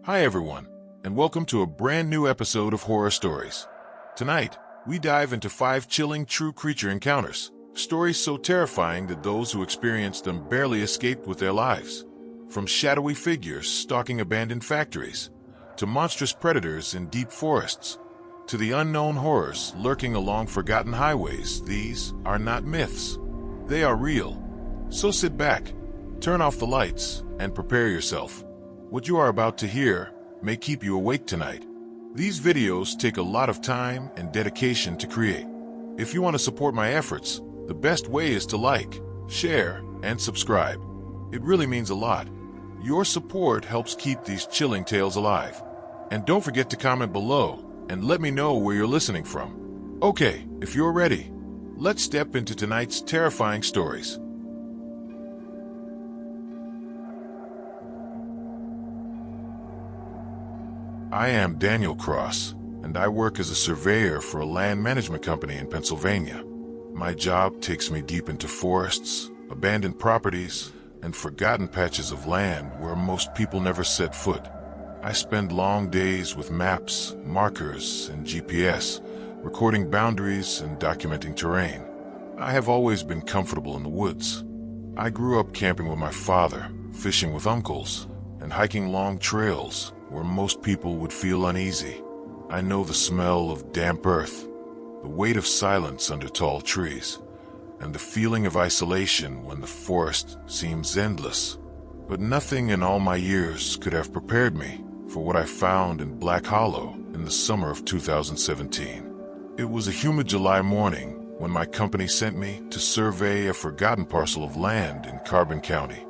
Hi everyone, and welcome to a brand new episode of Horror Stories. Tonight, we dive into 5 chilling true creature encounters, stories so terrifying that those who experienced them barely escaped with their lives. From shadowy figures stalking abandoned factories, to monstrous predators in deep forests, to the unknown horrors lurking along forgotten highways, these are not myths. They are real. So sit back, turn off the lights, and prepare yourself. What you are about to hear may keep you awake tonight. These videos take a lot of time and dedication to create. If you want to support my efforts, the best way is to like, share, and subscribe. It really means a lot. Your support helps keep these chilling tales alive. And don't forget to comment below and let me know where you're listening from. Okay, if you're ready, let's step into tonight's terrifying stories. I am Daniel Cross, and I work as a surveyor for a land management company in Pennsylvania. My job takes me deep into forests, abandoned properties, and forgotten patches of land where most people never set foot. I spend long days with maps, markers, and GPS, recording boundaries and documenting terrain. I have always been comfortable in the woods. I grew up camping with my father, fishing with uncles, and hiking long trails where most people would feel uneasy. I know the smell of damp earth, the weight of silence under tall trees, and the feeling of isolation when the forest seems endless. But nothing in all my years could have prepared me for what I found in Black Hollow in the summer of 2017. It was a humid July morning when my company sent me to survey a forgotten parcel of land in Carbon County.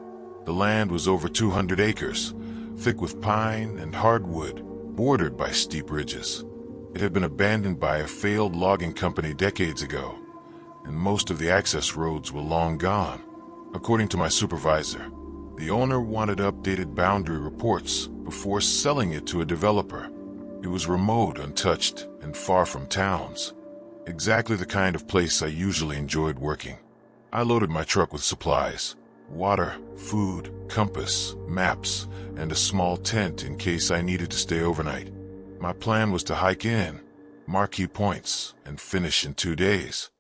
The land was over 200 acres, thick with pine and hardwood, bordered by steep ridges. It had been abandoned by a failed logging company decades ago, and most of the access roads were long gone. According to my supervisor, the owner wanted updated boundary reports before selling it to a developer. It was remote, untouched, and far from towns. Exactly the kind of place I usually enjoyed working. I loaded my truck with supplies: water, food, compass, maps, and a small tent in case I needed to stay overnight. My plan was to hike in, mark key points, and finish in 2 days.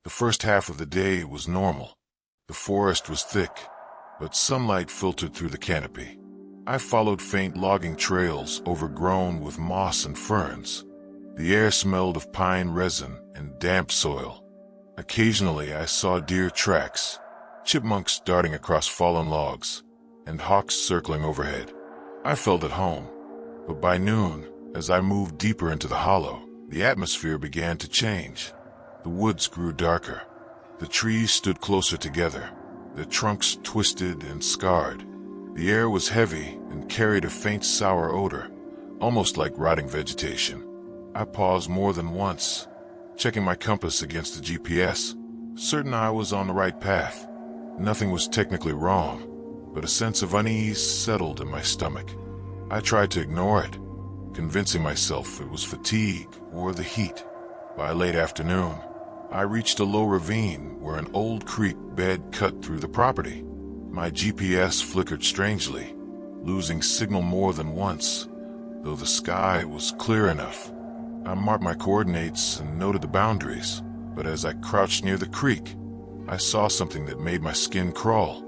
The first half of the day was normal. The forest was thick, but sunlight filtered through the canopy. I followed faint logging trails overgrown with moss and ferns. The air smelled of pine resin and damp soil. Occasionally I saw deer tracks, chipmunks darting across fallen logs, and hawks circling overhead. I felt at home, but by noon, as I moved deeper into the hollow, the atmosphere began to change. The woods grew darker. The trees stood closer together, their trunks twisted and scarred. The air was heavy and carried a faint sour odor, almost like rotting vegetation. I paused more than once, checking my compass against the GPS, certain I was on the right path. Nothing was technically wrong, but a sense of unease settled in my stomach. I tried to ignore it, convincing myself it was fatigue or the heat. By late afternoon, I reached a low ravine where an old creek bed cut through the property. My GPS flickered strangely, losing signal more than once, though the sky was clear enough. I marked my coordinates and noted the boundaries, but as I crouched near the creek, I saw something that made my skin crawl.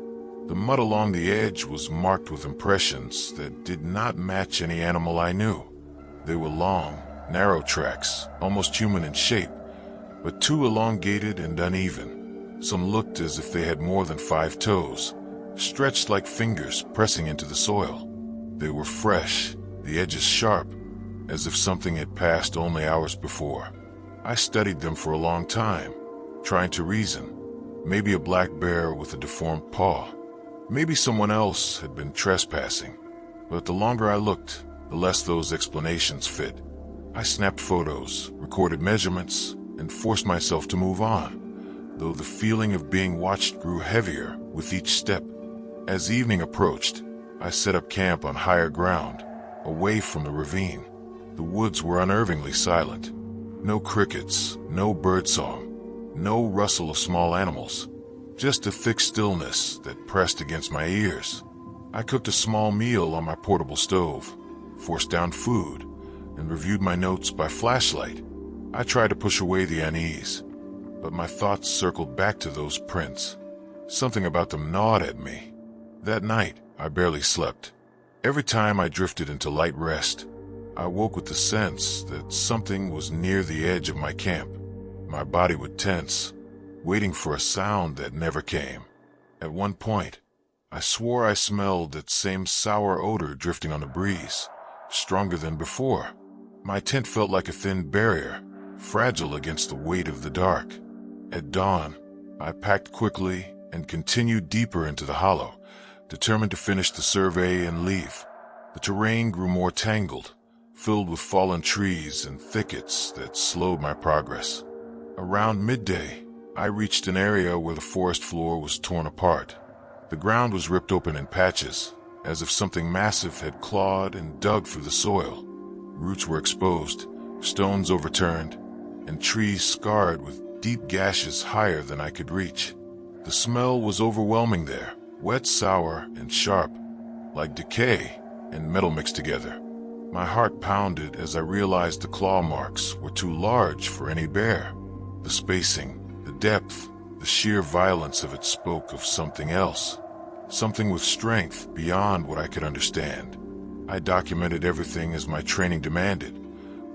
The mud along the edge was marked with impressions that did not match any animal I knew. They were long, narrow tracks, almost human in shape, but too elongated and uneven. Some looked as if they had more than 5 toes, stretched like fingers pressing into the soil. They were fresh, the edges sharp, as if something had passed only hours before. I studied them for a long time, trying to reason. Maybe a black bear with a deformed paw. Maybe someone else had been trespassing. But the longer I looked, the less those explanations fit. I snapped photos, recorded measurements, and forced myself to move on, though the feeling of being watched grew heavier with each step. As evening approached, I set up camp on higher ground, away from the ravine. The woods were unnervingly silent. No crickets, no birdsong, no rustle of small animals. Just a thick stillness that pressed against my ears. I cooked a small meal on my portable stove, forced down food, and reviewed my notes by flashlight. I tried to push away the unease, but my thoughts circled back to those prints. Something about them gnawed at me. That night, I barely slept. Every time I drifted into light rest, I woke with the sense that something was near the edge of my camp. My body would tense, waiting for a sound that never came. At one point, I swore I smelled that same sour odor drifting on the breeze, stronger than before. My tent felt like a thin barrier, fragile against the weight of the dark. At dawn, I packed quickly and continued deeper into the hollow, determined to finish the survey and leave. The terrain grew more tangled, filled with fallen trees and thickets that slowed my progress. Around midday, I reached an area where the forest floor was torn apart. The ground was ripped open in patches, as if something massive had clawed and dug through the soil. Roots were exposed, stones overturned, and trees scarred with deep gashes higher than I could reach. The smell was overwhelming there, wet, sour, and sharp, like decay and metal mixed together. My heart pounded as I realized the claw marks were too large for any bear. The spacing, the depth, the sheer violence of it spoke of something else, something with strength beyond what I could understand. I documented everything as my training demanded,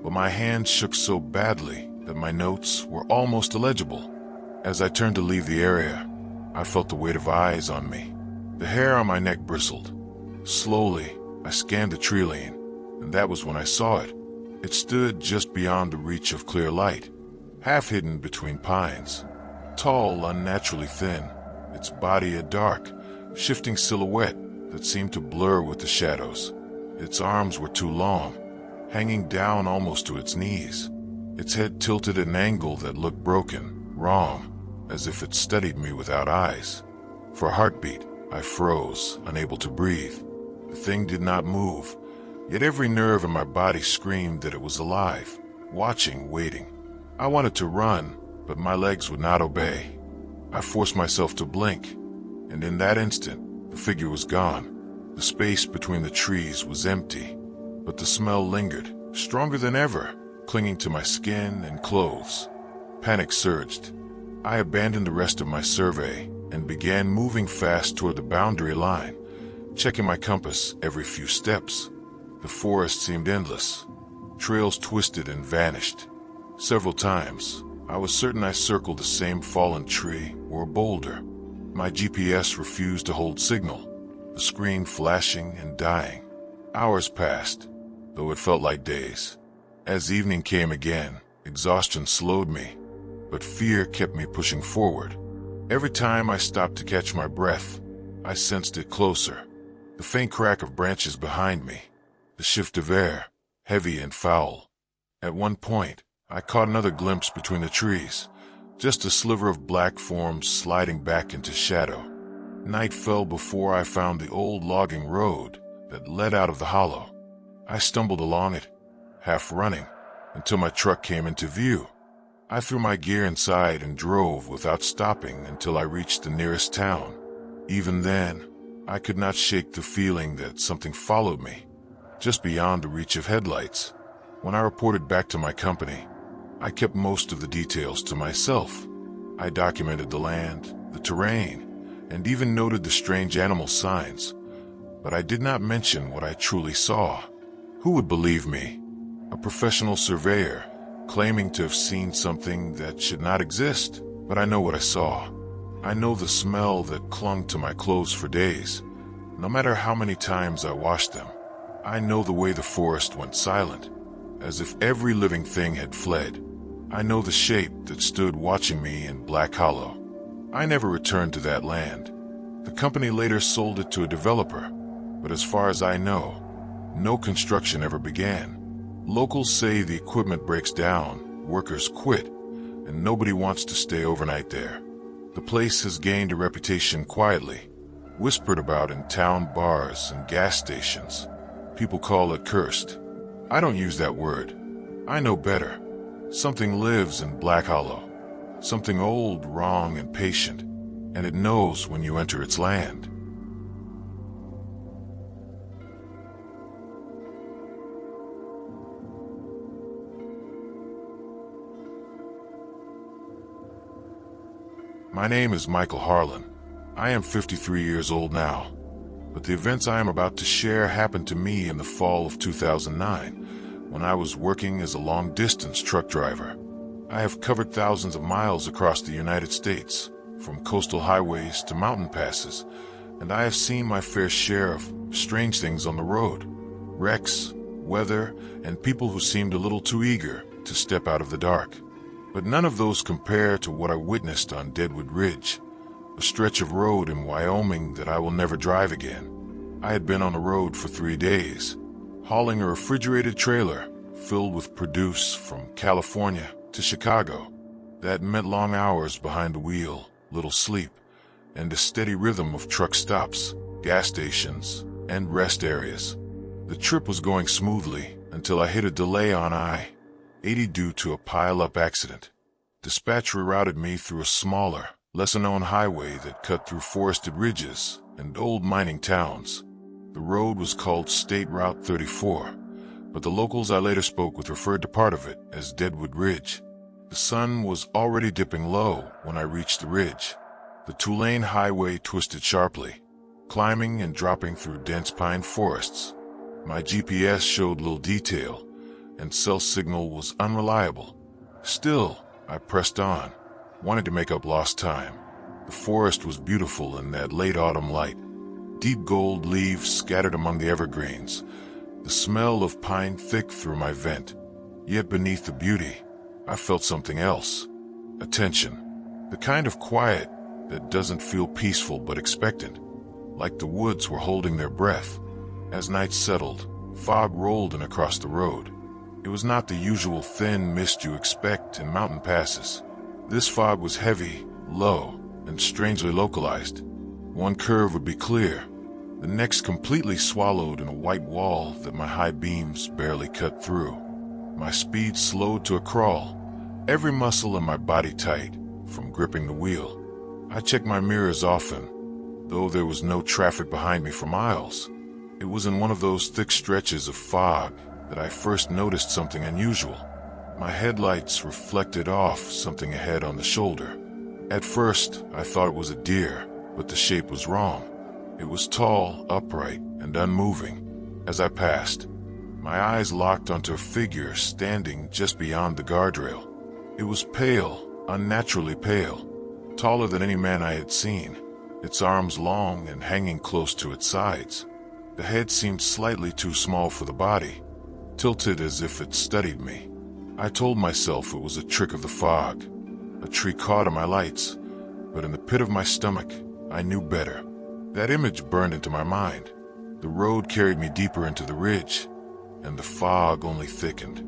but my hands shook so badly that my notes were almost illegible. As I turned to leave the area, I felt the weight of eyes on me. The hair on my neck bristled. Slowly, I scanned the tree lane, and that was when I saw it. It stood just beyond the reach of clear light, half hidden between pines. Tall, unnaturally thin, its body a dark, shifting silhouette that seemed to blur with the shadows. Its arms were too long, hanging down almost to its knees. Its head tilted at an angle that looked broken, wrong, as if it studied me without eyes. For a heartbeat, I froze, unable to breathe. The thing did not move, yet every nerve in my body screamed that it was alive, watching, waiting. I wanted to run, but my legs would not obey. I forced myself to blink, and in that instant, the figure was gone. The space between the trees was empty, but the smell lingered, stronger than ever, clinging to my skin and clothes. Panic surged. I abandoned the rest of my survey and began moving fast toward the boundary line, checking my compass every few steps. The forest seemed endless. Trails twisted and vanished. Several times, I was certain I circled the same fallen tree or boulder. My GPS refused to hold signal, the screen flashing and dying. Hours passed, though it felt like days. As evening came again, exhaustion slowed me, but fear kept me pushing forward. Every time I stopped to catch my breath, I sensed it closer. The faint crack of branches behind me, the shift of air, heavy and foul. At one point, I caught another glimpse between the trees, just a sliver of black form sliding back into shadow. Night fell before I found the old logging road that led out of the hollow. I stumbled along it, half running, until my truck came into view. I threw my gear inside and drove without stopping until I reached the nearest town. Even then, I could not shake the feeling that something followed me, just beyond the reach of headlights. When I reported back to my company, I kept most of the details to myself. I documented the land, the terrain, and even noted the strange animal signs, but I did not mention what I truly saw. Who would believe me? A professional surveyor, claiming to have seen something that should not exist. But I know what I saw. I know the smell that clung to my clothes for days, no matter how many times I washed them. I know the way the forest went silent, as if every living thing had fled. I know the shape that stood watching me in Black Hollow. I never returned to that land. The company later sold it to a developer, but as far as I know, no construction ever began. Locals say the equipment breaks down, workers quit, and nobody wants to stay overnight there. The place has gained a reputation quietly, whispered about in town bars and gas stations. People call it cursed. I don't use that word. I know better. Something lives in Black Hollow. Something old, wrong, and patient, and it knows when you enter its land. My name is Michael Harlan. I am 53 years old now, but the events I am about to share happened to me in the fall of 2009 when I was working as a long-distance truck driver. I have covered thousands of miles across the United States, from coastal highways to mountain passes, and I have seen my fair share of strange things on the road. Wrecks, weather, and people who seemed a little too eager to step out of the dark. But none of those compare to what I witnessed on Deadwood Ridge, a stretch of road in Wyoming that I will never drive again. I had been on the road for 3 days, hauling a refrigerated trailer filled with produce from California to Chicago. That meant long hours behind the wheel, little sleep, and a steady rhythm of truck stops, gas stations, and rest areas. The trip was going smoothly until I hit a delay on I-80 due to a pile-up accident. Dispatch rerouted me through a smaller, lesser-known highway that cut through forested ridges and old mining towns. The road was called State Route 34, but the locals I later spoke with referred to part of it as Deadwood Ridge. The sun was already dipping low when I reached the ridge. The two-lane highway twisted sharply, climbing and dropping through dense pine forests. My GPS showed little detail, and cell signal was unreliable. Still, I pressed on, wanting to make up lost time. The forest was beautiful in that late autumn light. Deep gold leaves scattered among the evergreens, the smell of pine thick through my vent. Yet beneath the beauty, I felt something else. A tension. The kind of quiet that doesn't feel peaceful but expectant, like the woods were holding their breath. As night settled, fog rolled in across the road. It was not the usual thin mist you expect in mountain passes. This fog was heavy, low, and strangely localized. One curve would be clear, the next completely swallowed in a white wall that my high beams barely cut through. My speed slowed to a crawl, every muscle in my body tight from gripping the wheel. I checked my mirrors often, though there was no traffic behind me for miles. It was in one of those thick stretches of fog that I first noticed something unusual. My headlights reflected off something ahead on the shoulder. At first, I thought it was a deer, but the shape was wrong. It was tall, upright, and unmoving. As I passed, my eyes locked onto a figure standing just beyond the guardrail. It was pale, unnaturally pale, taller than any man I had seen, its arms long and hanging close to its sides. The head seemed slightly too small for the body, tilted as if it studied me. I told myself it was a trick of the fog. A tree caught on my lights, but in the pit of my stomach, I knew better. That image burned into my mind. The road carried me deeper into the ridge, and the fog only thickened.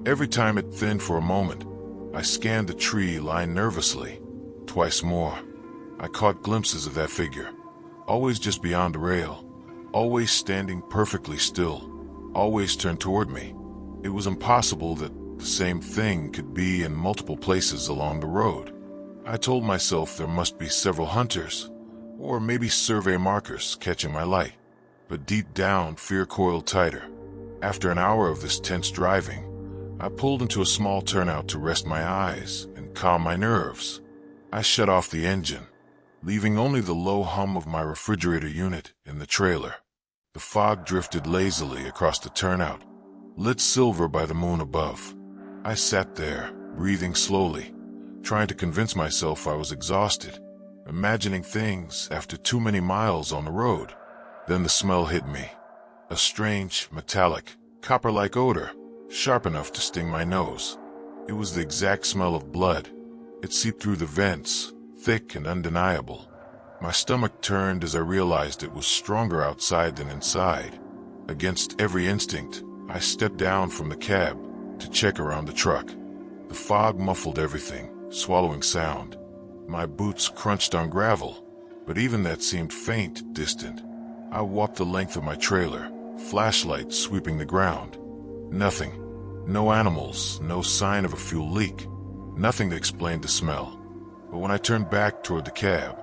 Every time it thinned for a moment, I scanned the tree line nervously. Twice more, I caught glimpses of that figure, always just beyond the rail, always standing perfectly still, always turned toward me. It was impossible that the same thing could be in multiple places along the road. I told myself there must be several hunters, or maybe survey markers catching my light. But deep down, fear coiled tighter. After an hour of this tense driving, I pulled into a small turnout to rest my eyes and calm my nerves. I shut off the engine, leaving only the low hum of my refrigerator unit in the trailer. The fog drifted lazily across the turnout, lit silver by the moon above. I sat there, breathing slowly, trying to convince myself I was exhausted, imagining things after too many miles on the road. Then the smell hit me. A strange, metallic, copper-like odor, sharp enough to sting my nose. It was the exact smell of blood. It seeped through the vents, thick and undeniable. My stomach turned as I realized it was stronger outside than inside. Against every instinct, I stepped down from the cab to check around the truck. The fog muffled everything, swallowing sound. My boots crunched on gravel, but even that seemed faint, distant. I walked the length of my trailer, flashlight sweeping the ground. Nothing. No animals, no sign of a fuel leak. Nothing that explained the smell. But when I turned back toward the cab,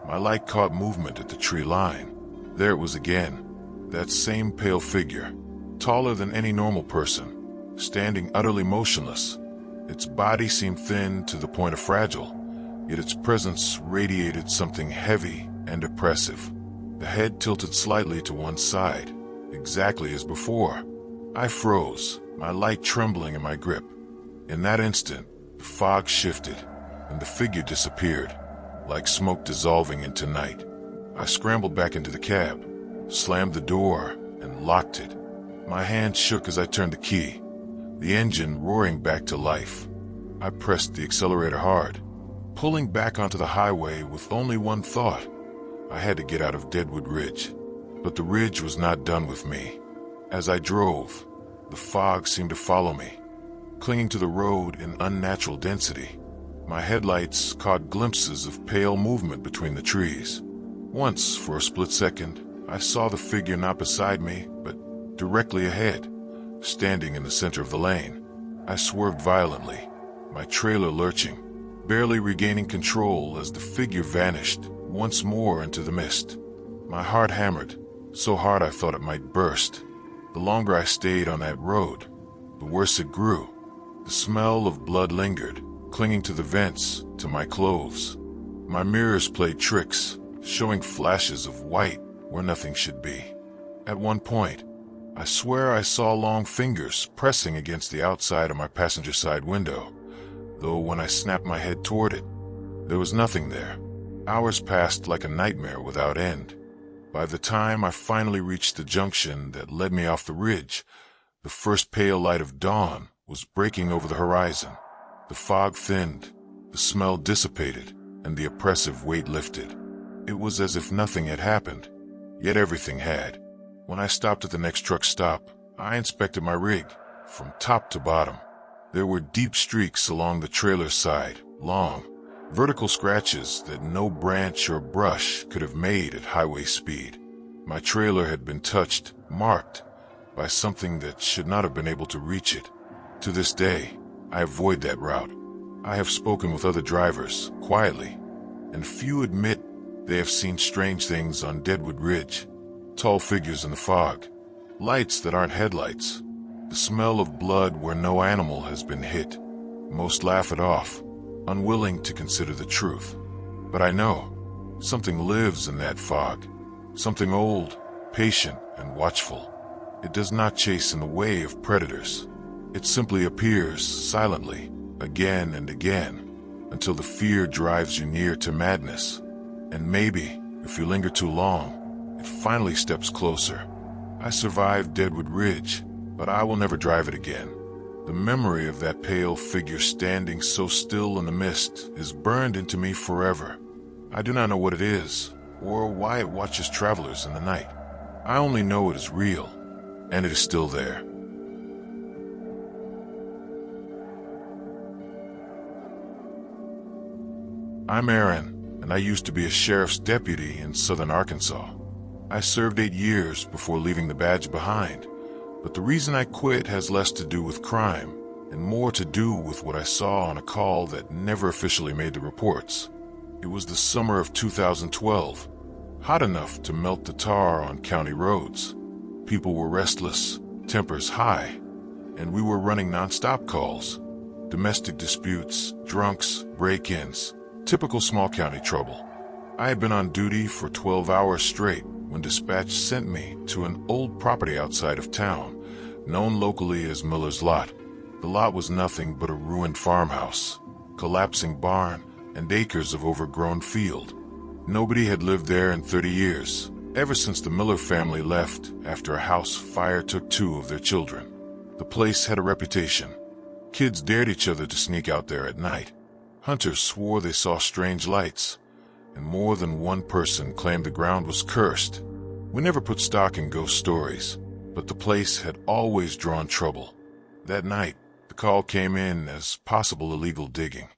my light caught movement at the tree line. There it was again, that same pale figure, taller than any normal person, standing utterly motionless. Its body seemed thin to the point of fragile, yet its presence radiated something heavy and oppressive. The head tilted slightly to one side, exactly as before. I froze, my light trembling in my grip. In that instant, the fog shifted, and the figure disappeared, like smoke dissolving into night. I scrambled back into the cab, slammed the door, and locked it. My hand shook as I turned the key, the engine roaring back to life. I pressed the accelerator hard, pulling back onto the highway with only one thought. I had to get out of Deadwood Ridge. But the ridge was not done with me. As I drove, the fog seemed to follow me, clinging to the road in unnatural density. My headlights caught glimpses of pale movement between the trees. Once, for a split second, I saw the figure not beside me, but directly ahead, standing in the center of the lane. I swerved violently, my trailer lurching, barely regaining control as the figure vanished once more into the mist. My heart hammered, so hard I thought it might burst. The longer I stayed on that road, the worse it grew. The smell of blood lingered, clinging to the vents, to my clothes. My mirrors played tricks, showing flashes of white where nothing should be. At one point, I swear I saw long fingers pressing against the outside of my passenger side window, though when I snapped my head toward it, there was nothing there. Hours passed like a nightmare without end. By the time I finally reached the junction that led me off the ridge, the first pale light of dawn was breaking over the horizon. The fog thinned, the smell dissipated, and the oppressive weight lifted. It was as if nothing had happened, yet everything had. When I stopped at the next truck stop, I inspected my rig, from top to bottom. There were deep streaks along the trailer's side, long, vertical scratches that no branch or brush could have made at highway speed. My trailer had been touched, marked, by something that should not have been able to reach it. To this day, I avoid that route. I have spoken with other drivers, quietly, and few admit they have seen strange things on Deadwood Ridge. Tall figures in the fog, lights that aren't headlights, the smell of blood where no animal has been hit. Most laugh it off, unwilling to consider the truth. But I know, something lives in that fog, something old, patient, and watchful. It does not chase in the way of predators. It simply appears silently, again and again, until the fear drives you near to madness. And maybe, if you linger too long, it finally steps closer. I survived Deadwood Ridge, but I will never drive it again. The memory of that pale figure standing so still in the mist is burned into me forever. I do not know what it is, or why it watches travelers in the night. I only know it is real, and it is still there. I'm Aaron, and I used to be a sheriff's deputy in southern Arkansas. I served 8 years before leaving the badge behind, but the reason I quit has less to do with crime and more to do with what I saw on a call that never officially made the reports. It was the summer of 2012, hot enough to melt the tar on county roads. People were restless, tempers high, and we were running non-stop calls. Domestic disputes, drunks, break-ins, typical small county trouble. I had been on duty for 12 hours straight when dispatch sent me to an old property outside of town, known locally as Miller's Lot. The lot was nothing but a ruined farmhouse, collapsing barn, and acres of overgrown field. Nobody had lived there in 30 years, ever since the Miller family left after a house fire took 2 of their children. The place had a reputation. Kids dared each other to sneak out there at night. Hunters swore they saw strange lights, and more than one person claimed the ground was cursed. We never put stock in ghost stories, but the place had always drawn trouble. That night, the call came in as possible illegal digging.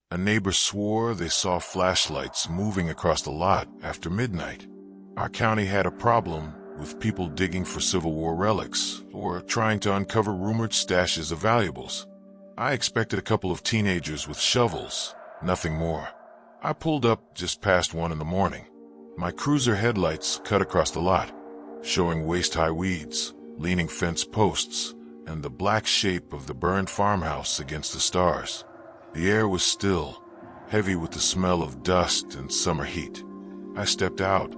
A neighbor swore they saw flashlights moving across the lot after midnight. Our county had a problem with people digging for Civil War relics or trying to uncover rumored stashes of valuables. I expected a couple of teenagers with shovels, nothing more. I pulled up just past 1 in the morning. My cruiser headlights cut across the lot, showing waist-high weeds, leaning fence posts, and the black shape of the burned farmhouse against the stars. The air was still, heavy with the smell of dust and summer heat. I stepped out,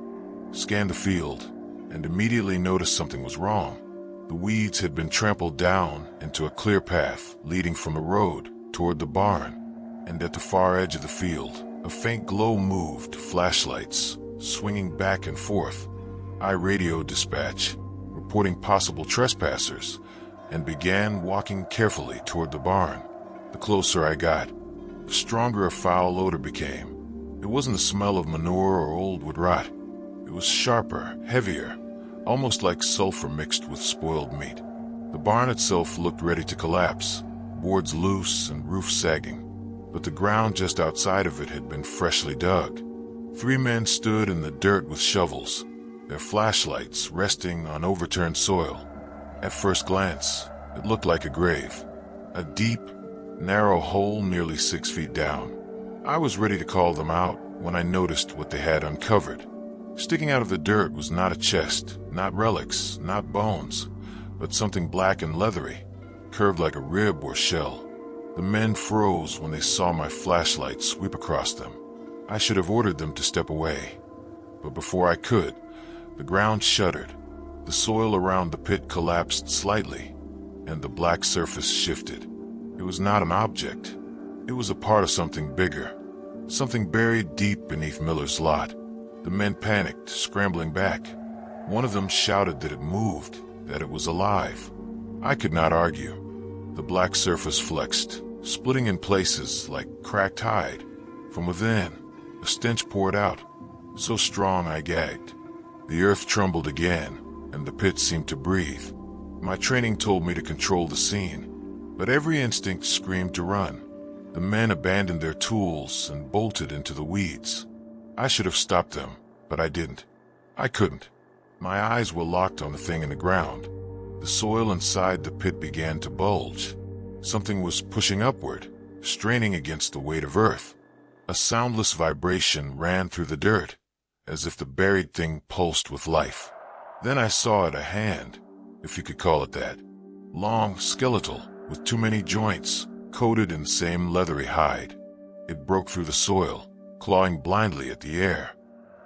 scanned the field, and immediately noticed something was wrong. The weeds had been trampled down into a clear path leading from the road toward the barn, and at the far edge of the field, a faint glow moved, flashlights swinging back and forth. I radioed dispatch, reporting possible trespassers, and began walking carefully toward the barn. The closer I got, the stronger a foul odor became. It wasn't the smell of manure or old wood rot. It was sharper, heavier, almost like sulfur mixed with spoiled meat. The barn itself looked ready to collapse, boards loose and roof sagging, but the ground just outside of it had been freshly dug. 3 men stood in the dirt with shovels, their flashlights resting on overturned soil. At first glance, it looked like a grave, a deep, narrow hole nearly 6 feet down. I was ready to call them out when I noticed what they had uncovered. Sticking out of the dirt was not a chest, not relics, not bones, but something black and leathery, curved like a rib or shell. The men froze when they saw my flashlight sweep across them. I should have ordered them to step away, but before I could, the ground shuddered. The soil around the pit collapsed slightly, and the black surface shifted. It was not an object. It was a part of something bigger, something buried deep beneath Miller's lot. The men panicked, scrambling back. One of them shouted that it moved, that it was alive. I could not argue. The black surface flexed, splitting in places like cracked hide. From within, a stench poured out, so strong I gagged. The earth trembled again, and the pit seemed to breathe. My training told me to control the scene, but every instinct screamed to run. The men abandoned their tools and bolted into the weeds. I should have stopped them, but I didn't. I couldn't. My eyes were locked on the thing in the ground. The soil inside the pit began to bulge. Something was pushing upward, straining against the weight of earth. A soundless vibration ran through the dirt, as if the buried thing pulsed with life. Then I saw it, a hand, if you could call it that. Long, skeletal, with too many joints, coated in the same leathery hide. It broke through the soil, clawing blindly at the air.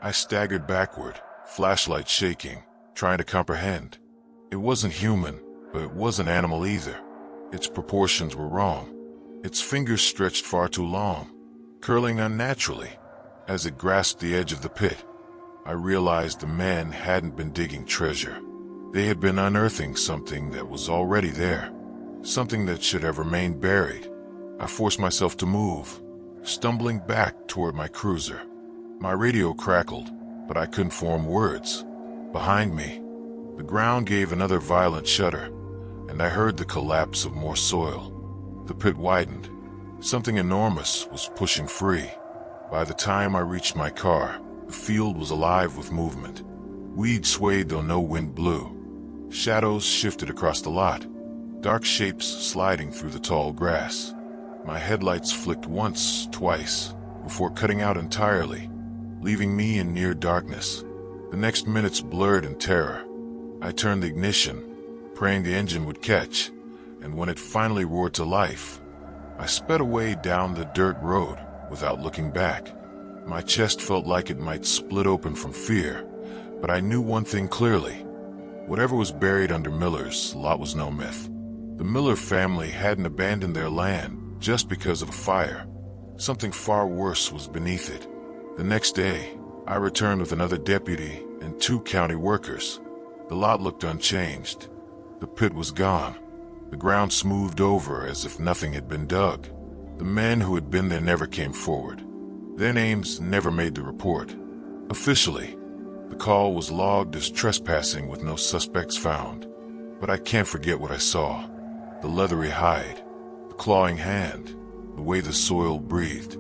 I staggered backward, flashlight shaking, trying to comprehend. It wasn't human, but it wasn't animal either. Its proportions were wrong. Its fingers stretched far too long, curling unnaturally. As it grasped the edge of the pit, I realized the men hadn't been digging treasure. They had been unearthing something that was already there, something that should have remained buried. I forced myself to move, stumbling back toward my cruiser. My radio crackled, but I couldn't form words. Behind me, the ground gave another violent shudder, and I heard the collapse of more soil. The pit widened. Something enormous was pushing free. By the time I reached my car, the field was alive with movement. Weeds swayed though no wind blew. Shadows shifted across the lot, dark shapes sliding through the tall grass. My headlights flicked once, twice, before cutting out entirely, leaving me in near darkness. The next minutes blurred in terror. I turned the ignition, praying the engine would catch, and when it finally roared to life, I sped away down the dirt road without looking back. My chest felt like it might split open from fear, but I knew one thing clearly. Whatever was buried under Miller's lot was no myth. The Miller family hadn't abandoned their land just because of a fire. Something far worse was beneath it. The next day, I returned with another deputy and 2 county workers. The lot looked unchanged. The pit was gone. The ground smoothed over as if nothing had been dug. The men who had been there never came forward. Their names never made the report. Officially, the call was logged as trespassing with no suspects found. But I can't forget what I saw. The leathery hide, the clawing hand, the way the soil breathed.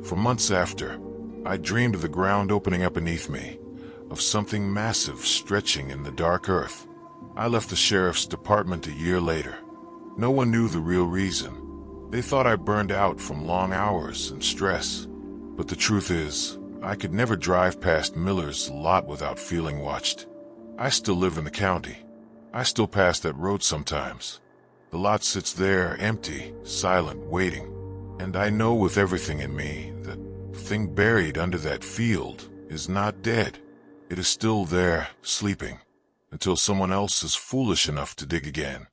For months after, I dreamed of the ground opening up beneath me, of something massive stretching in the dark earth. I left the sheriff's department a year later. No one knew the real reason. They thought I burned out from long hours and stress. But the truth is, I could never drive past Miller's lot without feeling watched. I still live in the county. I still pass that road sometimes. The lot sits there, empty, silent, waiting. And I know with everything in me that the thing buried under that field is not dead. It is still there, sleeping, until someone else is foolish enough to dig again.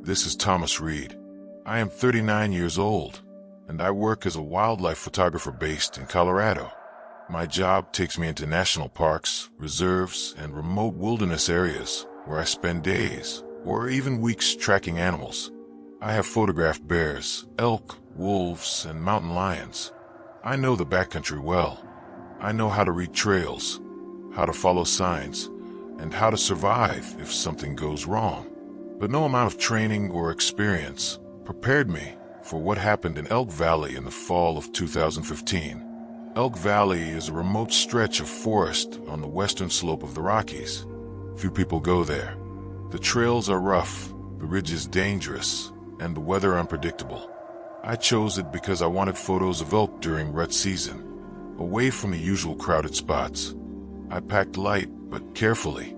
This is Thomas Reed. I am 39 years old, and I work as a wildlife photographer based in Colorado. My job takes me into national parks, reserves, and remote wilderness areas where I spend days, or even weeks tracking animals. I have photographed bears, elk, wolves, and mountain lions. I know the backcountry well. I know how to read trails, how to follow signs, and how to survive if something goes wrong. But no amount of training or experience prepared me for what happened in Elk Valley in the fall of 2015. Elk Valley is a remote stretch of forest on the western slope of the Rockies. Few people go there. The trails are rough, the ridges dangerous, and the weather unpredictable. I chose it because I wanted photos of elk during rut season, away from the usual crowded spots. I packed light but carefully.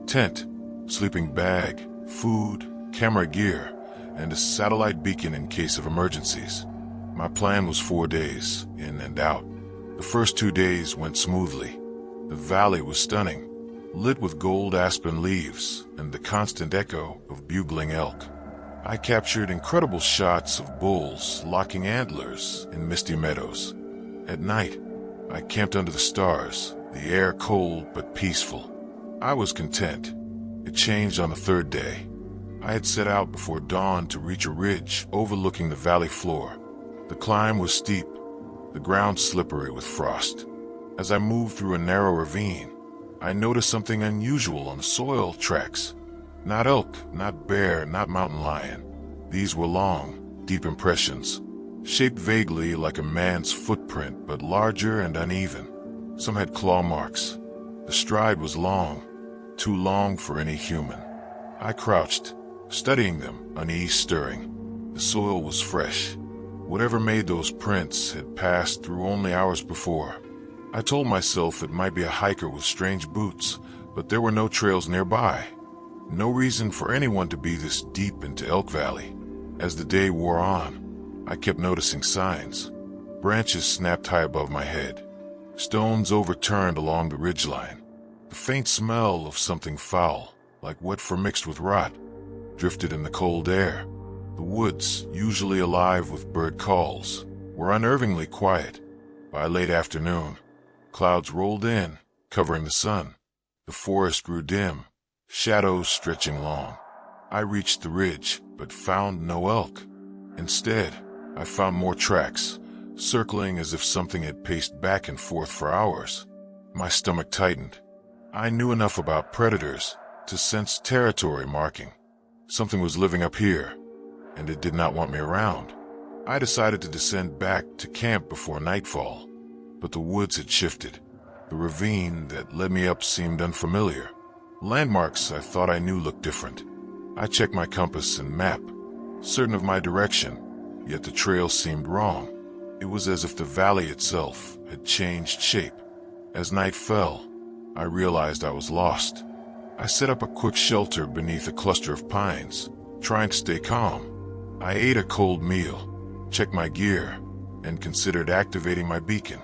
Tent, sleeping bag, food, camera gear, and a satellite beacon in case of emergencies. My plan was 4 days, in and out. The first 2 days went smoothly. The valley was stunning, lit with gold aspen leaves and the constant echo of bugling elk. I captured incredible shots of bulls locking antlers in misty meadows. At night, I camped under the stars, the air cold but peaceful. I was content. It changed on the third day. I had set out before dawn to reach a ridge overlooking the valley floor. The climb was steep, the ground slippery with frost. As I moved through a narrow ravine, I noticed something unusual on the soil tracks. Not elk, not bear, not mountain lion. These were long, deep impressions, shaped vaguely like a man's footprint but larger and uneven. Some had claw marks. The stride was long, too long for any human. I crouched, studying them, unease stirring. The soil was fresh. Whatever made those prints had passed through only hours before. I told myself it might be a hiker with strange boots, but there were no trails nearby. No reason for anyone to be this deep into Elk Valley. As the day wore on, I kept noticing signs. Branches snapped high above my head. Stones overturned along the ridgeline. The faint smell of something foul, like wet fur mixed with rot, drifted in the cold air. The woods, usually alive with bird calls, were unnervingly quiet. By late afternoon, clouds rolled in, covering the sun. The forest grew dim, shadows stretching long. I reached the ridge, but found no elk. Instead, I found more tracks, circling as if something had paced back and forth for hours. My stomach tightened. I knew enough about predators to sense territory marking. Something was living up here, and it did not want me around. I decided to descend back to camp before nightfall, but the woods had shifted. The ravine that led me up seemed unfamiliar. Landmarks I thought I knew looked different. I checked my compass and map, certain of my direction, yet the trail seemed wrong. It was as if the valley itself had changed shape. As night fell, I realized I was lost. I set up a quick shelter beneath a cluster of pines, trying to stay calm. I ate a cold meal, checked my gear, and considered activating my beacon,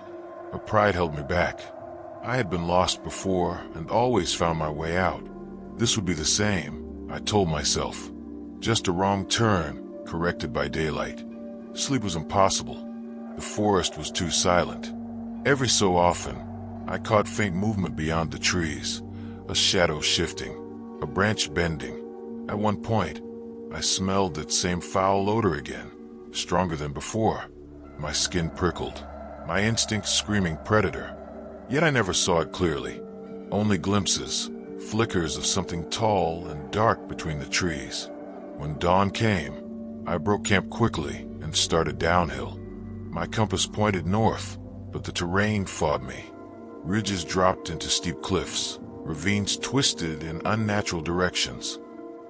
but pride held me back. I had been lost before and always found my way out. This would be the same, I told myself. Just a wrong turn, corrected by daylight. Sleep was impossible. The forest was too silent. Every so often, I caught faint movement beyond the trees, a shadow shifting, a branch bending. At one point, I smelled that same foul odor again, stronger than before. My skin prickled, my instinct screaming predator. Yet I never saw it clearly, only glimpses, flickers of something tall and dark between the trees. When dawn came, I broke camp quickly and started downhill. My compass pointed north, but the terrain fought me. Ridges dropped into steep cliffs, ravines twisted in unnatural directions.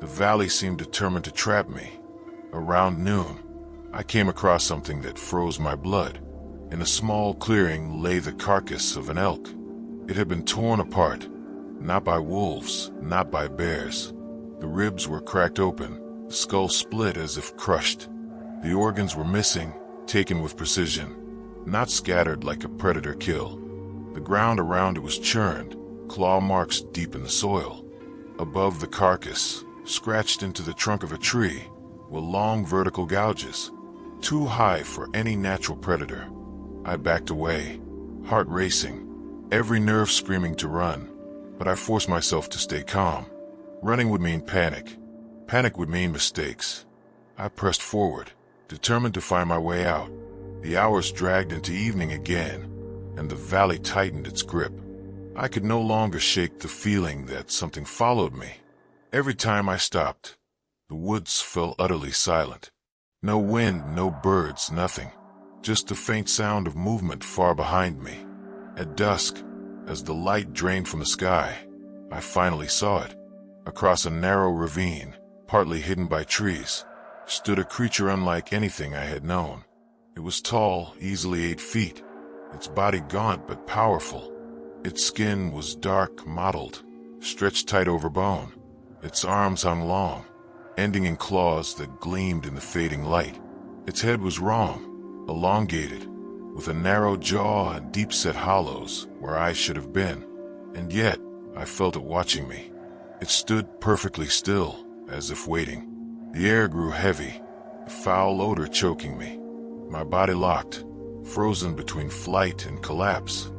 The valley seemed determined to trap me. Around noon, I came across something that froze my blood. In a small clearing lay the carcass of an elk. It had been torn apart, Not by wolves, not by bears. The ribs were cracked open, the skull split as if crushed. The organs were missing, taken with precision, not scattered like a predator kill. The ground around it was churned, claw marks deep in the soil. Above the carcass, scratched into the trunk of a tree, were long vertical gouges, too high for any natural predator. I backed away, heart racing, every nerve screaming to run, but I forced myself to stay calm. Running would mean panic. Panic would mean mistakes. I pressed forward, determined to find my way out. The hours dragged into evening again, and the valley tightened its grip. I could no longer shake the feeling that something followed me. Every time I stopped, the woods fell utterly silent. No wind, no birds, nothing. Just the faint sound of movement far behind me. At dusk, as the light drained from the sky, I finally saw it. Across a narrow ravine, partly hidden by trees, stood a creature unlike anything I had known. It was tall, easily 8 feet, its body gaunt but powerful. Its skin was dark, mottled, stretched tight over bone. Its arms hung long, ending in claws that gleamed in the fading light. Its head was wrong, elongated, with a narrow jaw and deep-set hollows where eyes should have been. And yet, I felt it watching me. It stood perfectly still, as if waiting. The air grew heavy, the foul odor choking me. My body locked, frozen between flight and collapse.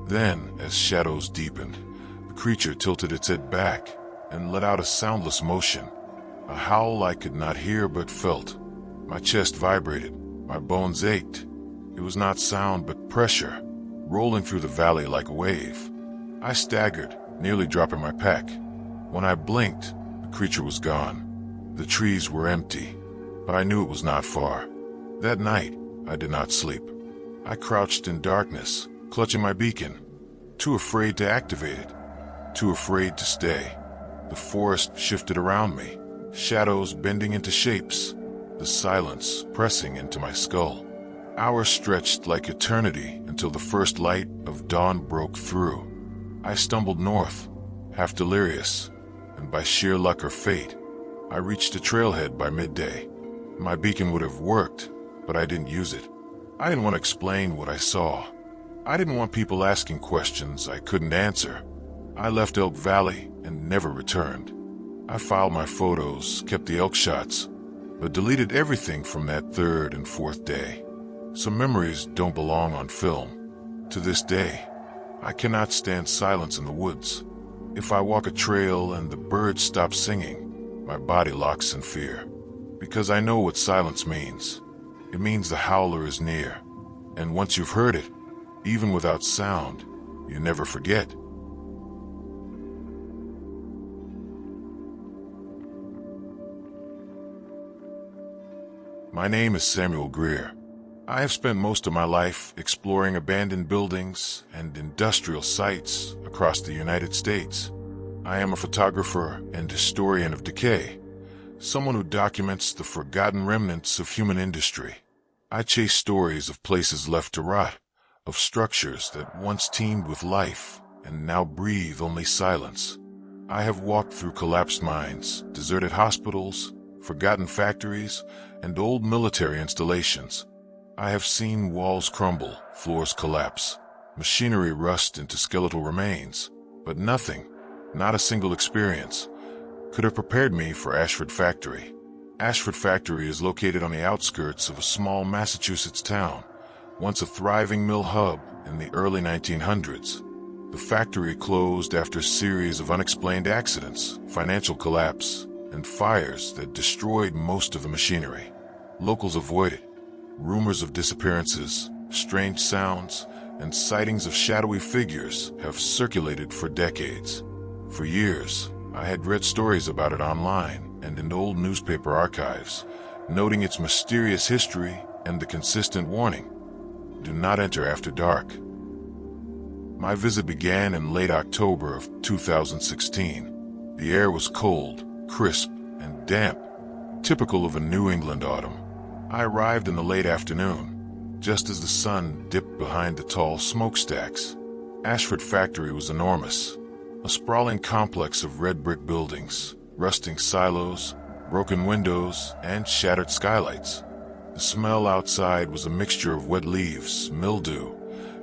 Then, as shadows deepened, the creature tilted its head back and let out a soundless motion, a howl I could not hear but felt. My chest vibrated, my bones ached. It was not sound but pressure, rolling through the valley like a wave. I staggered, nearly dropping my pack. When I blinked, the creature was gone. The trees were empty, but I knew it was not far. That night, I did not sleep. I crouched in darkness, clutching my beacon, too afraid to activate it, too afraid to stay. The forest shifted around me, shadows bending into shapes, the silence pressing into my skull. Hours stretched like eternity until the first light of dawn broke through. I stumbled north, half delirious, and by sheer luck or fate, I reached a trailhead by midday. My beacon would have worked, but I didn't use it. I didn't want to explain what I saw. I didn't want people asking questions I couldn't answer. I left Elk Valley and never returned. I filed my photos, kept the elk shots, but deleted everything from that third and fourth day. Some memories don't belong on film. To this day, I cannot stand silence in the woods. If I walk a trail and the birds stop singing, my body locks in fear. Because I know what silence means. It means the howler is near. And once you've heard it, even without sound, you never forget. My name is Samuel Greer. I have spent most of my life exploring abandoned buildings and industrial sites across the United States. I am a photographer and historian of decay, someone who documents the forgotten remnants of human industry. I chase stories of places left to rot, of structures that once teemed with life and now breathe only silence. I have walked through collapsed mines, deserted hospitals, forgotten factories, and old military installations. I have seen walls crumble, floors collapse, machinery rust into skeletal remains, but nothing, not a single experience, could have prepared me for Ashford Factory. Ashford Factory is located on the outskirts of a small Massachusetts town, once a thriving mill hub in the early 1900s. The factory closed after a series of unexplained accidents, financial collapse, and fires that destroyed most of the machinery. Locals avoided. Rumors of disappearances, strange sounds, and sightings of shadowy figures have circulated for decades. For years, I had read stories about it online and in old newspaper archives, noting its mysterious history and the consistent warning: do not enter after dark. My visit began in late October of 2016. The air was cold, crisp, and damp, typical of a New England autumn. I arrived in the late afternoon, just as the sun dipped behind the tall smokestacks. Ashford Factory was enormous. A sprawling complex of red brick buildings, rusting silos, broken windows, and shattered skylights. The smell outside was a mixture of wet leaves, mildew,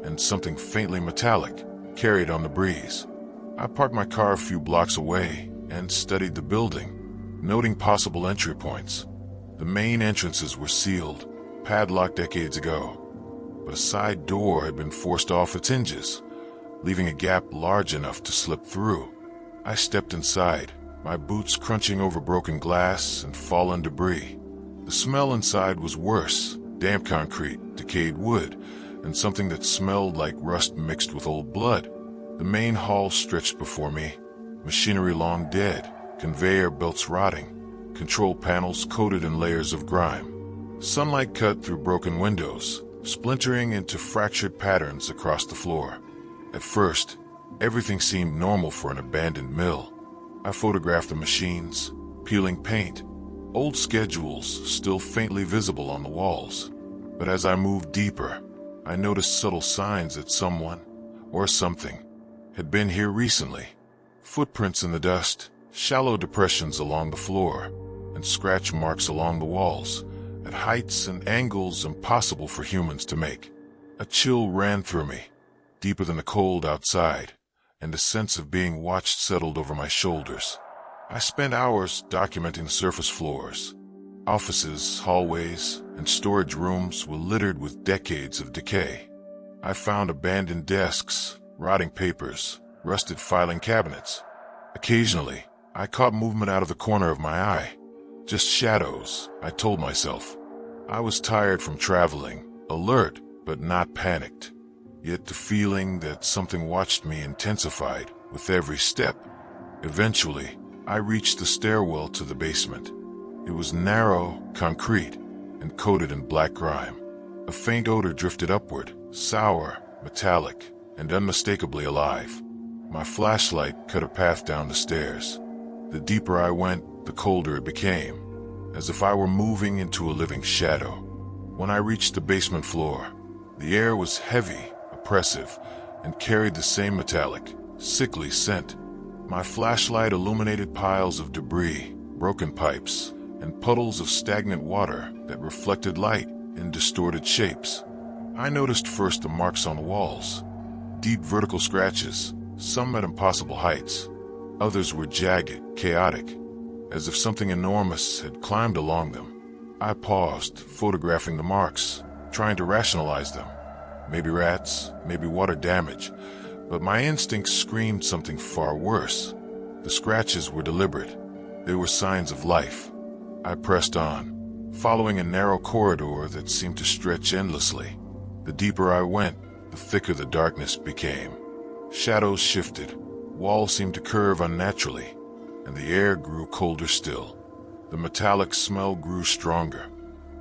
and something faintly metallic, carried on the breeze. I parked my car a few blocks away and studied the building, noting possible entry points. The main entrances were sealed, padlocked decades ago, but a side door had been forced off its hinges, leaving a gap large enough to slip through. I stepped inside, my boots crunching over broken glass and fallen debris. The smell inside was worse: damp concrete, decayed wood, and something that smelled like rust mixed with old blood. The main hall stretched before me, machinery long dead, conveyor belts rotting, control panels coated in layers of grime. Sunlight cut through broken windows, splintering into fractured patterns across the floor. At first, everything seemed normal for an abandoned mill. I photographed the machines, peeling paint, old schedules still faintly visible on the walls. But as I moved deeper, I noticed subtle signs that someone, or something, had been here recently. Footprints in the dust, shallow depressions along the floor, and scratch marks along the walls, at heights and angles impossible for humans to make. A chill ran through me, deeper than the cold outside, and a sense of being watched settled over my shoulders. I spent hours documenting the surface floors. Offices, hallways, and storage rooms were littered with decades of decay. I found abandoned desks, rotting papers, rusted filing cabinets. Occasionally, I caught movement out of the corner of my eye. Just shadows, I told myself. I was tired from traveling, alert but not panicked. Yet the feeling that something watched me intensified with every step. Eventually, I reached the stairwell to the basement. It was narrow, concrete, and coated in black grime. A faint odor drifted upward, sour, metallic, and unmistakably alive. My flashlight cut a path down the stairs. The deeper I went, the colder it became, as if I were moving into a living shadow. When I reached the basement floor, the air was heavy, oppressive, and carried the same metallic, sickly scent. My flashlight illuminated piles of debris, broken pipes, and puddles of stagnant water that reflected light in distorted shapes. I noticed first the marks on the walls, deep vertical scratches, some at impossible heights. Others were jagged, chaotic, as if something enormous had climbed along them. I paused, photographing the marks, trying to rationalize them. Maybe rats, maybe water damage, but my instincts screamed something far worse. The scratches were deliberate. They were signs of life. I pressed on, following a narrow corridor that seemed to stretch endlessly. The deeper I went, the thicker the darkness became. Shadows shifted, walls seemed to curve unnaturally, and the air grew colder still. The metallic smell grew stronger.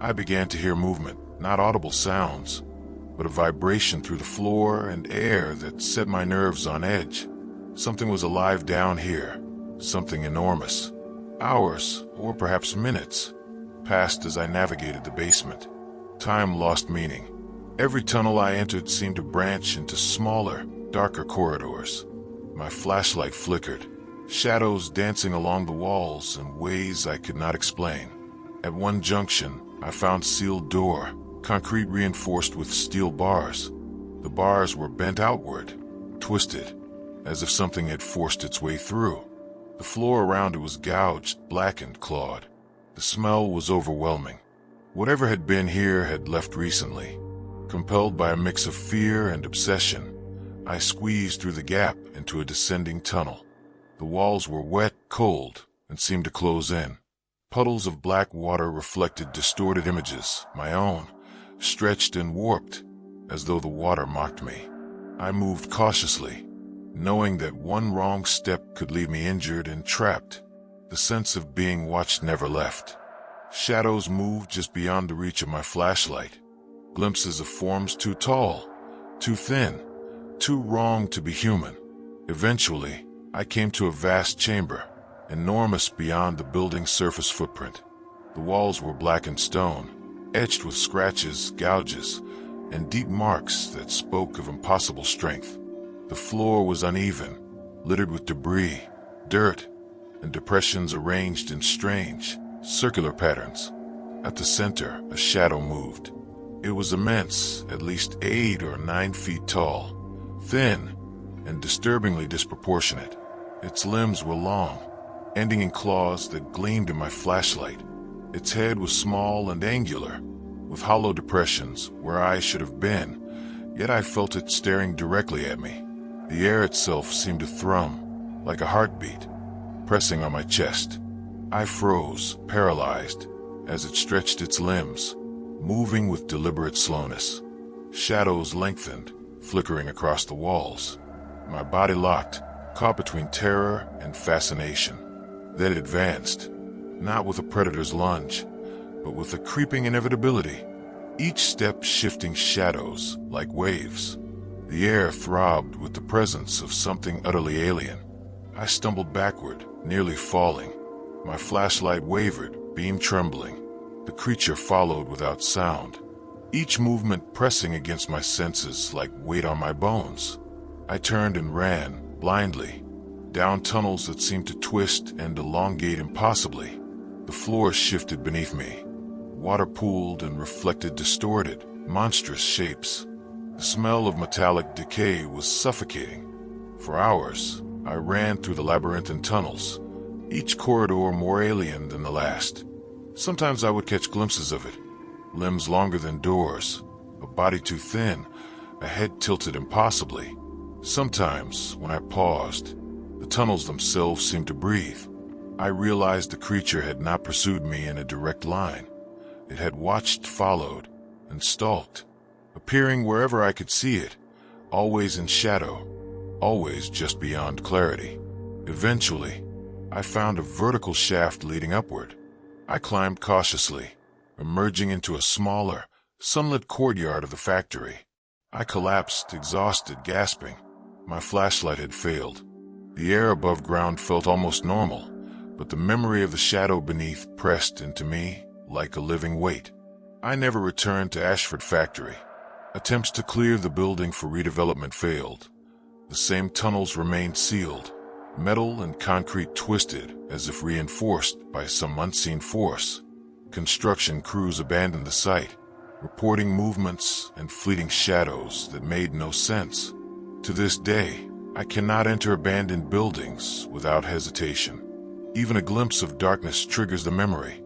I began to hear movement, not audible sounds, but a vibration through the floor and air that set my nerves on edge. Something was alive down here, something enormous. Hours, or perhaps minutes, passed as I navigated the basement. Time lost meaning. Every tunnel I entered seemed to branch into smaller, darker corridors. My flashlight flickered, shadows dancing along the walls in ways I could not explain. At one junction, I found sealed door, concrete reinforced with steel bars. The bars were bent outward, twisted, as if something had forced its way through. The floor around it was gouged, blackened, clawed. The smell was overwhelming. Whatever had been here had left recently. Compelled by a mix of fear and obsession, I squeezed through the gap into a descending tunnel. The walls were wet, cold, and seemed to close in. Puddles of black water reflected distorted images, my own, stretched and warped, as though the water mocked me. I moved cautiously, knowing that one wrong step could leave me injured and trapped. The sense of being watched never left. Shadows moved just beyond the reach of my flashlight. Glimpses of forms too tall, too thin, too wrong to be human. Eventually, I came to a vast chamber, enormous beyond the building's surface footprint. The walls were blackened stone, etched with scratches, gouges, and deep marks that spoke of impossible strength. The floor was uneven, littered with debris, dirt, and depressions arranged in strange, circular patterns. At the center, a shadow moved. It was immense, at least 8 or 9 feet tall, thin, and disturbingly disproportionate. Its limbs were long, ending in claws that gleamed in my flashlight. Its head was small and angular, with hollow depressions where eyes should have been, yet I felt it staring directly at me. The air itself seemed to thrum, like a heartbeat, pressing on my chest. I froze, paralyzed, as it stretched its limbs, moving with deliberate slowness. Shadows lengthened, flickering across the walls. My body locked, caught between terror and fascination. Then it advanced, not with a predator's lunge, but with a creeping inevitability, each step shifting shadows like waves. The air throbbed with the presence of something utterly alien. I stumbled backward, nearly falling. My flashlight wavered, beam trembling. The creature followed without sound, each movement pressing against my senses like weight on my bones. I turned and ran, blindly, down tunnels that seemed to twist and elongate impossibly. The floor shifted beneath me. Water pooled and reflected distorted, monstrous shapes. The smell of metallic decay was suffocating. For hours, I ran through the labyrinthine tunnels, each corridor more alien than the last. Sometimes I would catch glimpses of it, limbs longer than doors, a body too thin, a head tilted impossibly. Sometimes, when I paused, the tunnels themselves seemed to breathe. I realized the creature had not pursued me in a direct line. It had watched, followed, and stalked, appearing wherever I could see it, always in shadow, always just beyond clarity. Eventually, I found a vertical shaft leading upward. I climbed cautiously, emerging into a smaller, sunlit courtyard of the factory. I collapsed, exhausted, gasping. My flashlight had failed. The air above ground felt almost normal, but the memory of the shadow beneath pressed into me like a living weight. I never returned to Ashford Factory. Attempts to clear the building for redevelopment failed. The same tunnels remained sealed, metal and concrete twisted as if reinforced by some unseen force. Construction crews abandoned the site, reporting movements and fleeting shadows that made no sense. To this day, I cannot enter abandoned buildings without hesitation. Even a glimpse of darkness triggers the memory.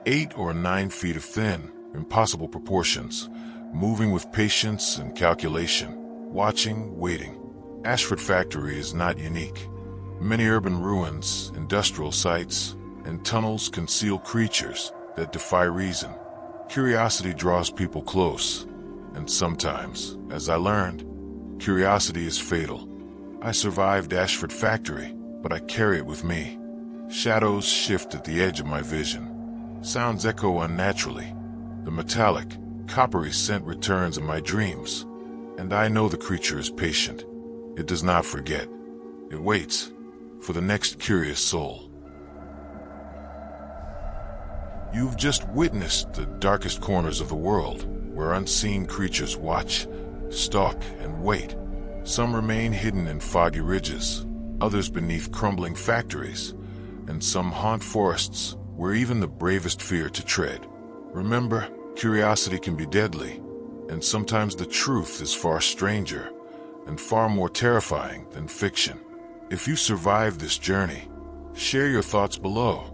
8 or 9 feet of thin, impossible proportions, moving with patience and calculation, watching, waiting. Ashford Factory is not unique. Many urban ruins, industrial sites, and tunnels conceal creatures that defy reason. Curiosity draws people close, and sometimes, as I learned, curiosity is fatal. I survived Ashford Factory, but I carry it with me. Shadows shift at the edge of my vision. Sounds echo unnaturally. The metallic, coppery scent returns in my dreams, and I know the creature is patient. It does not forget. It waits for the next curious soul. You've just witnessed the darkest corners of the world, where unseen creatures watch, stalk, and wait. Some remain hidden in foggy ridges, others beneath crumbling factories, and some haunt forests where even the bravest fear to tread. Remember, curiosity can be deadly, and sometimes the truth is far stranger and far more terrifying than fiction. If you survived this journey, share your thoughts below.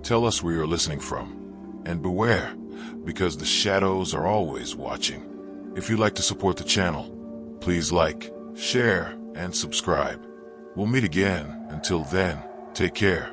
Tell us where you're listening from. And beware, because the shadows are always watching. If you'd like to support the channel, please like, share, and subscribe. We'll meet again. Until then, take care.